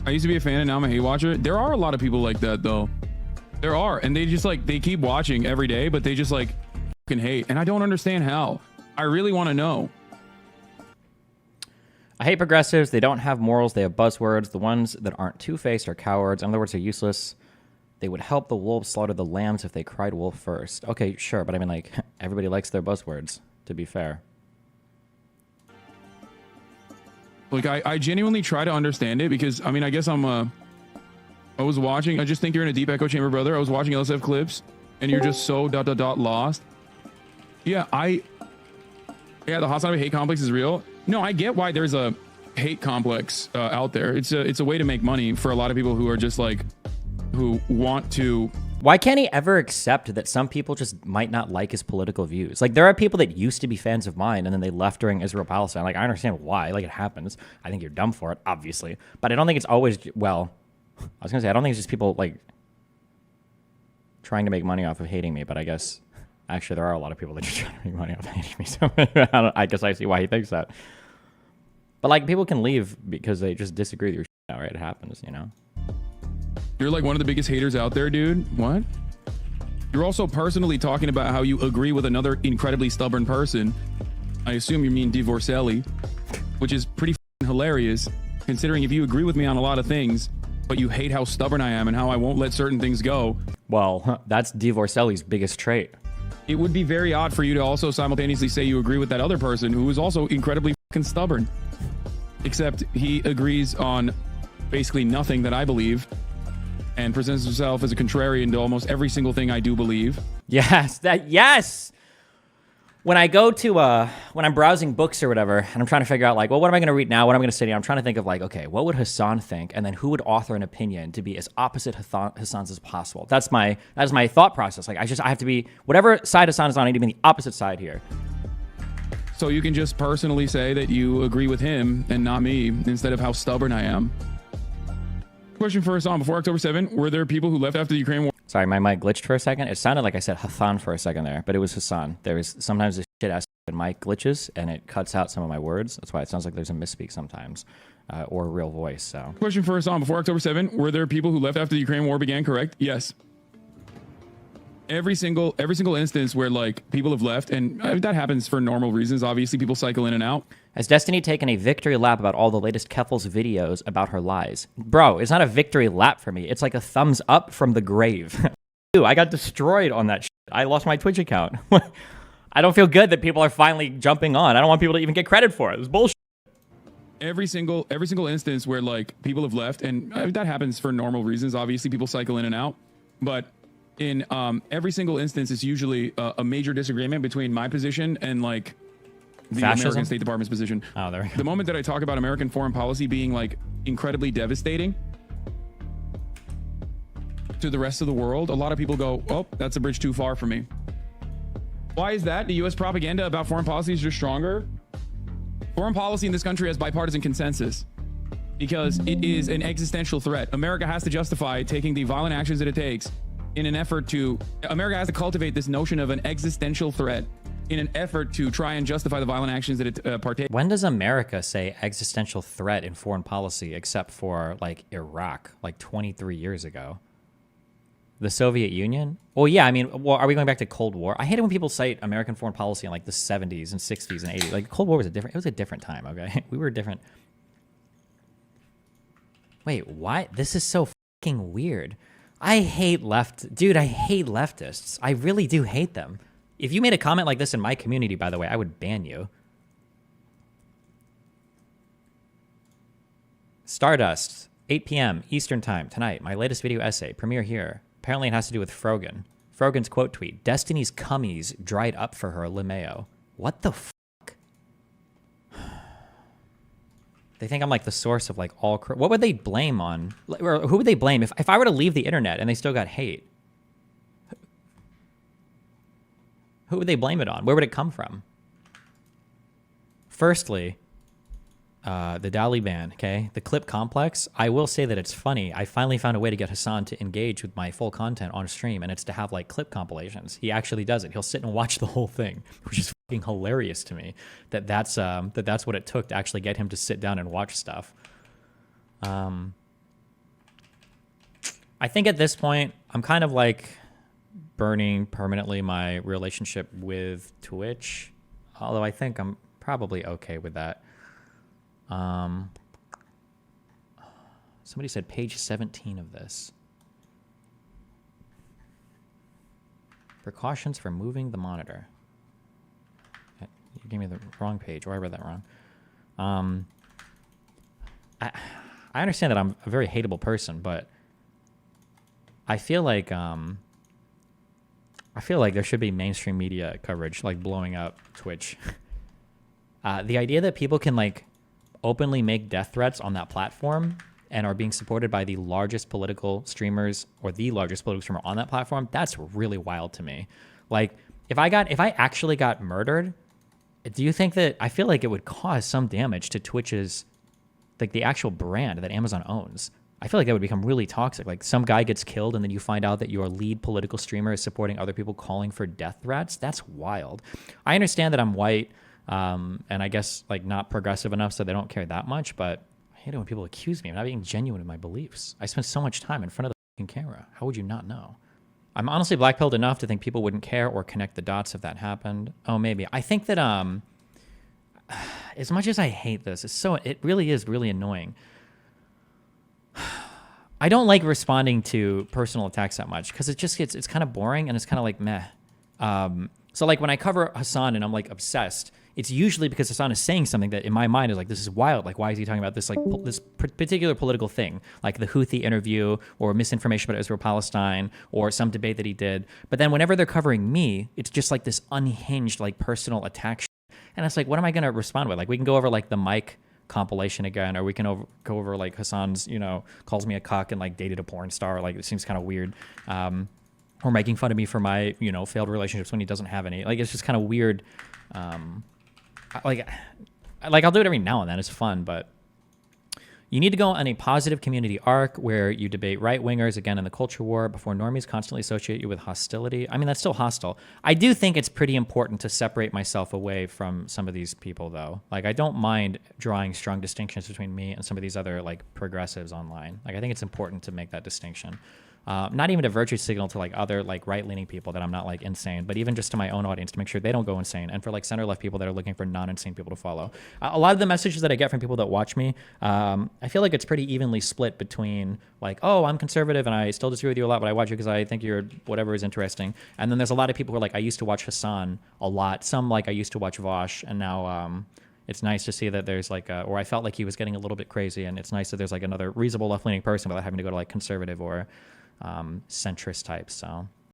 I used to be a fan and now I'm a hate watcher. There are a lot of people like that though. There are, and they just like, they keep watching every day, but they just like fucking hate. And I don't understand how. I really want to know. I hate progressives. They don't have morals. They have buzzwords. The ones that aren't two-faced are cowards. In other words, they're useless. They would help the wolves slaughter the lambs if they cried wolf first. Okay, sure, but I mean, like, everybody likes their buzzwords, to be fair. Like, I genuinely try to understand it because, I mean, I guess I was watching, I just think you're in a deep echo chamber, brother. I was watching LSF clips and you're just so ... lost. Yeah, the Hasan hate complex is real. No, I get why there's a hate complex out there. It's a way to make money for a lot of people who are just like, who want to. Why can't he ever accept that some people just might not like his political views? Like, there are people that used to be fans of mine and then they left during Israel-Palestine. Like, I understand why. Like, it happens. I think you're dumb for it, obviously. But I don't think it's always, well, I was going to say, I don't think it's just people, like, trying to make money off of hating me. But I guess, actually, there are a lot of people that just try to make money off of hating me. So I guess I see why he thinks that. But, like, people can leave because they just disagree with your shit now, right? It happens, you know? You're like one of the biggest haters out there, dude. What? You're also personally talking about how you agree with another incredibly stubborn person. I assume you mean Divorcelli, which is pretty hilarious, considering if you agree with me on a lot of things, but you hate how stubborn I am and how I won't let certain things go. Well, that's Divorcelli's biggest trait. It would be very odd for you to also simultaneously say you agree with that other person who is also incredibly fucking stubborn. Except he agrees on basically nothing that I believe and presents himself as a contrarian to almost every single thing I do believe. Yes, yes! When I go to, when I'm browsing books or whatever, and I'm trying to figure out, like, well, what am I going to read now? What am I going to study? I'm trying to think of, like, okay, what would Hasan think? And then who would author an opinion to be as opposite Hasan's as possible? That is my thought process. Like, I have to be, whatever side Hasan is on, I need to be on the opposite side here. So you can just personally say that you agree with him and not me, instead of how stubborn I am. Question for Hasan. Before October 7, were there people who left after the Ukraine war? Sorry, my mic glitched for a second. It sounded like I said Hasan for a second there, but it was Hasan. There is sometimes this shit ass mic glitches and it cuts out some of my words. That's why it sounds like there's a misspeak sometimes, or a real voice. So. Question for Hasan. Before October 7, were there people who left after the Ukraine war began? Correct? Yes. Every single instance where like people have left, and that happens for normal reasons. Obviously, people cycle in and out. Has Destiny taken a victory lap about all the latest Keffel's videos about her lies? Bro, it's not a victory lap for me. It's like a thumbs up from the grave. Dude, I got destroyed on that shit. I lost my Twitch account. I don't feel good that people are finally jumping on. I don't want people to even get credit for it. It's bullshit. Every single instance where like people have left, and that happens for normal reasons. Obviously, people cycle in and out. But in every single instance, it's usually a major disagreement between my position and like the Fascism? American State Department's position. Oh, there we go. The moment that I talk about American foreign policy being like incredibly devastating to the rest of the world, a lot of people go, oh, that's a bridge too far for me. Why is that? The U.S. propaganda about foreign policy is just stronger. Foreign policy in this country has bipartisan consensus because it is an existential threat. America has to justify taking the violent actions that it takes in an effort to, America has to cultivate this notion of an existential threat in an effort to try and justify the violent actions that it partakes. When does America say existential threat in foreign policy except for like Iraq, like 23 years ago? The Soviet Union? Well, yeah, I mean, well, are we going back to Cold War? I hate it when people cite American foreign policy in like the 70s and 60s and 80s. Like Cold War was it was a different time, okay? We were different. Wait, what? This is so fucking weird. I hate dude, I hate leftists. I really do hate them. If you made a comment like this in my community, by the way, I would ban you. Stardust, 8 p.m. Eastern Time tonight. My latest video essay, premiere here. Apparently it has to do with Frogan. Frogan's quote tweet, Destiny's cummies dried up for her, LeMayo. What the fuck? They think I'm like the source of like all... What would they blame on? Or who would they blame if I were to leave the internet and they still got hate? Who would they blame it on? Where would it come from? Firstly, the Dali ban, okay? The clip complex, I will say that it's funny. I finally found a way to get Hasan to engage with my full content on stream, and it's to have like clip compilations. He actually does it. He'll sit and watch the whole thing, which is fucking hilarious to me. That's what it took to actually get him to sit down and watch stuff. I think at this point, I'm kind of like burning permanently my relationship with Twitch, although I think I'm probably okay with that. Somebody said page 17 of this. Precautions for moving the monitor. You gave me the wrong page, or I read that wrong. I understand that I'm a very hateable person, but I feel like there should be mainstream media coverage, like blowing up Twitch. The idea that people can like openly make death threats on that platform and are being supported by the largest political streamers or the largest political streamer on that platform, that's really wild to me. Like, if I actually got murdered, do you think that, I feel like it would cause some damage to Twitch's, like the actual brand that Amazon owns. I feel like that would become really toxic. Like some guy gets killed and then you find out that your lead political streamer is supporting other people calling for death threats. That's wild. I understand that I'm white, and I guess like not progressive enough so they don't care that much, but I hate it when people accuse me of not being genuine in my beliefs. I spend so much time in front of the fucking camera. How would you not know? I'm honestly black-pilled enough to think people wouldn't care or connect the dots if that happened. Oh, maybe. I think that as much as I hate this, it really is really annoying. I don't like responding to personal attacks that much because it's kind of boring and it's kind of like meh. So like when I cover Hasan and I'm like obsessed, it's usually because Hasan is saying something that in my mind is like, this is wild. Like, why is he talking about this, like this particular political thing, like the Houthi interview or misinformation about Israel-Palestine or some debate that he did. But then whenever they're covering me, it's just like this unhinged, like personal attack. And it's like, what am I going to respond with? Like, we can go over like the Mike compilation again, or we can go over like Hasan's, calls me a cuck and like dated a porn star. Like, it seems kind of weird. Or making fun of me for my, failed relationships when he doesn't have any. Like, it's just kind of weird. Like I'll do it every now and then. It's fun, but you need to go on a positive community arc where you debate right-wingers again in the culture war before normies constantly associate you with hostility. I mean, that's still hostile. I do think it's pretty important to separate myself away from some of these people, though. Like, I don't mind drawing strong distinctions between me and some of these other, like, progressives online. Like, I think it's important to make that distinction. Not even a virtue signal to like other like right-leaning people that I'm not like insane, but even just to my own audience to make sure they don't go insane, and for like center-left people that are looking for non-insane people to follow. A lot of the messages that I get from people that watch me, I feel like it's pretty evenly split between like, oh, I'm conservative and I still disagree with you a lot, but I watch you because I think you're whatever is interesting. And then there's a lot of people who are like, I used to watch Hasan a lot. Some like I used to watch Vosh, and now it's nice to see that there's like, or I felt like he was getting a little bit crazy, and it's nice that there's like another reasonable left-leaning person without having to go to like conservative or centrist types. So